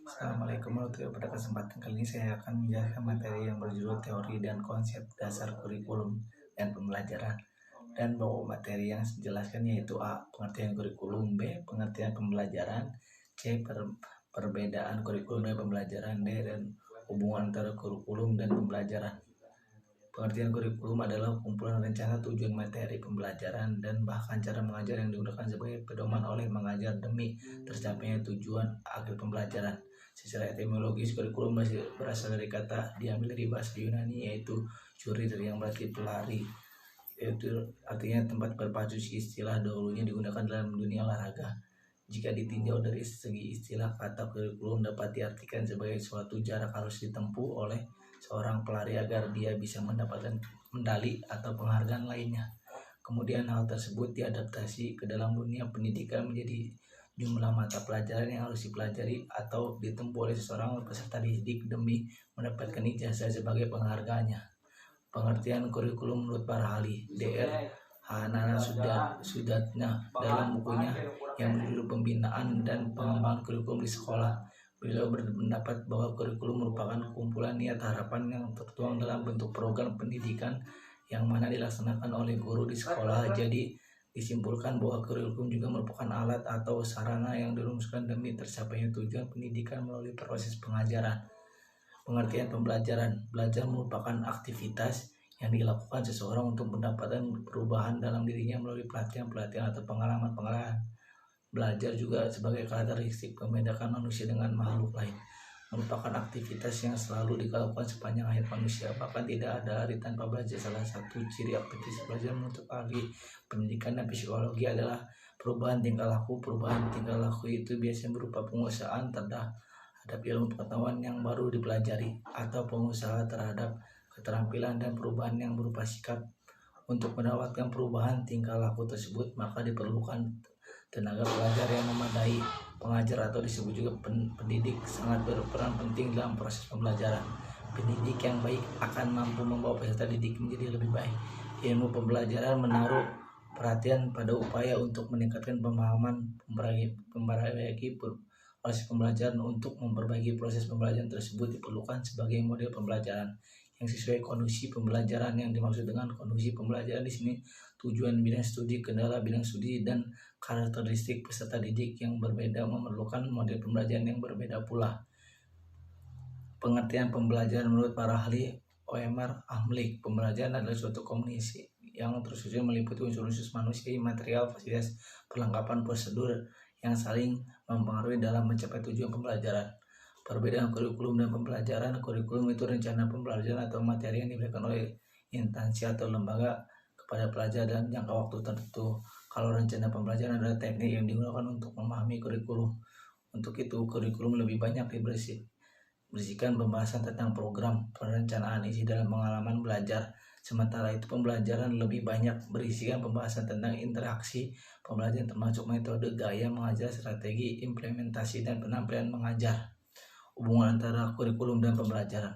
Assalamualaikum warahmatullahi wabarakatuh. Pada kesempatan kali ini saya akan menjelaskan materi yang berjudul teori dan konsep dasar kurikulum dan pembelajaran. Dan bahwa materi yang saya jelaskan yaitu A. Pengertian kurikulum, B. Pengertian pembelajaran, C. Perbedaan kurikulum dan pembelajaran, D. Dan hubungan antara kurikulum dan pembelajaran. Pengertian kurikulum adalah kumpulan rencana tujuan materi pembelajaran dan bahkan cara mengajar yang digunakan sebagai pedoman oleh mengajar demi tercapainya tujuan akhir pembelajaran. Secara etimologis, kurikulum berasal dari kata diambil dari bahasa Yunani yaitu curir yang berarti pelari, yaitu artinya tempat berpacu. Istilah dahulunya digunakan dalam dunia olahraga. Jika ditinjau dari segi istilah, kata kurikulum dapat diartikan sebagai suatu jarak harus ditempuh oleh seorang pelari agar dia bisa mendapatkan medali atau penghargaan lainnya. Kemudian hal tersebut diadaptasi ke dalam dunia pendidikan menjadi jumlah mata pelajaran yang harus dipelajari atau ditempuh oleh seorang peserta didik demi mendapatkan ijazah sebagai penghargaannya. Pengertian kurikulum menurut para ahli, Dr. Hanana Sudatna dalam bukunya yang berjudul Pembinaan dan Pengembangan Kurikulum di Sekolah, beliau berpendapat bahwa kurikulum merupakan kumpulan niat harapan yang tertuang dalam bentuk program pendidikan yang mana dilaksanakan oleh guru di sekolah. Jadi disimpulkan bahwa kurikulum juga merupakan alat atau sarana yang dirumuskan demi tercapainya tujuan pendidikan melalui proses pengajaran. Pengertian pembelajaran, belajar merupakan aktivitas yang dilakukan seseorang untuk mendapatkan perubahan dalam dirinya melalui pelatihan-pelatihan atau pengalaman-pengalaman. Belajar juga sebagai karakteristik membedakan manusia dengan makhluk lain, merupakan aktivitas yang selalu dilakukan sepanjang hayat manusia, bahkan tidak ada hari tanpa belajar. Salah satu ciri aktivitas belajar menurut ahli pendidikan dan psikologi adalah perubahan tingkah laku. Perubahan tingkah laku itu biasanya berupa pengusahaan terhadap ilmu pengetahuan yang baru dipelajari, atau pengusaha terhadap keterampilan dan perubahan yang berupa sikap. Untuk mendapatkan perubahan tingkah laku tersebut, maka diperlukan tenaga pelajar yang memadai. Pengajar atau disebut juga pendidik sangat berperan penting dalam proses pembelajaran. Pendidik yang baik akan mampu membawa peserta didik menjadi lebih baik. Ilmu pembelajaran menaruh perhatian pada upaya untuk meningkatkan pemahaman, memperbaiki proses pembelajaran. Untuk memperbaiki proses pembelajaran tersebut diperlukan sebagai model pembelajaran yang sesuai kondisi pembelajaran. Yang dimaksud dengan kondisi pembelajaran di sini tujuan bidang studi, kendala bidang studi, dan karakteristik peserta didik yang berbeda memerlukan model pembelajaran yang berbeda pula. Pengertian pembelajaran menurut para ahli, Oemar Ahmlik, pembelajaran adalah suatu komunikasi yang tersusun meliputi unsur-unsur manusia, material, fasilitas, perlengkapan, prosedur yang saling mempengaruhi dalam mencapai tujuan pembelajaran. Perbedaan kurikulum dan pembelajaran. Kurikulum itu rencana pembelajaran atau materi yang diberikan oleh instansi atau lembaga kepada pelajar dalam jangka waktu tertentu. Kalau rencana pembelajaran adalah teknik yang digunakan untuk memahami kurikulum. Untuk itu, kurikulum lebih banyak berisikan pembahasan tentang program perencanaan isi dalam pengalaman belajar. Sementara itu, pembelajaran lebih banyak berisikan pembahasan tentang interaksi pembelajaran, termasuk metode, gaya mengajar, strategi, implementasi, dan penampilan mengajar. Hubungan antara kurikulum dan pembelajaran.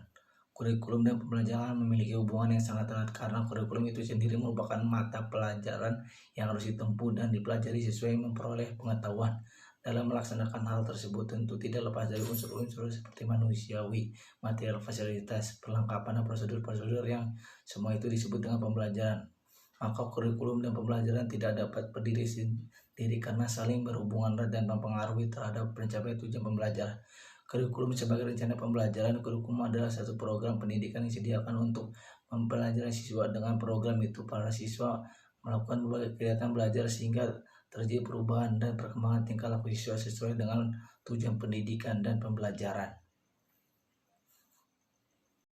Kurikulum dan pembelajaran memiliki hubungan yang sangat erat karena kurikulum itu sendiri merupakan mata pelajaran yang harus ditempuh dan dipelajari sesuai memperoleh pengetahuan. Dalam melaksanakan hal tersebut tentu tidak lepas dari unsur-unsur seperti manusiawi, material, fasilitas, perlengkapan, dan prosedur-prosedur yang semua itu disebut dengan pembelajaran. Maka kurikulum dan pembelajaran tidak dapat berdiri sendiri karena saling berhubungan erat dan mempengaruhi terhadap pencapaian tujuan pembelajaran. Kurikulum sebagai rencana pembelajaran. Kurikulum adalah satu program pendidikan yang disediakan untuk mempelajari siswa. Dengan program itu, para siswa melakukan berbagai kegiatan belajar sehingga terjadi perubahan dan perkembangan tingkah laku siswa sesuai dengan tujuan pendidikan dan pembelajaran.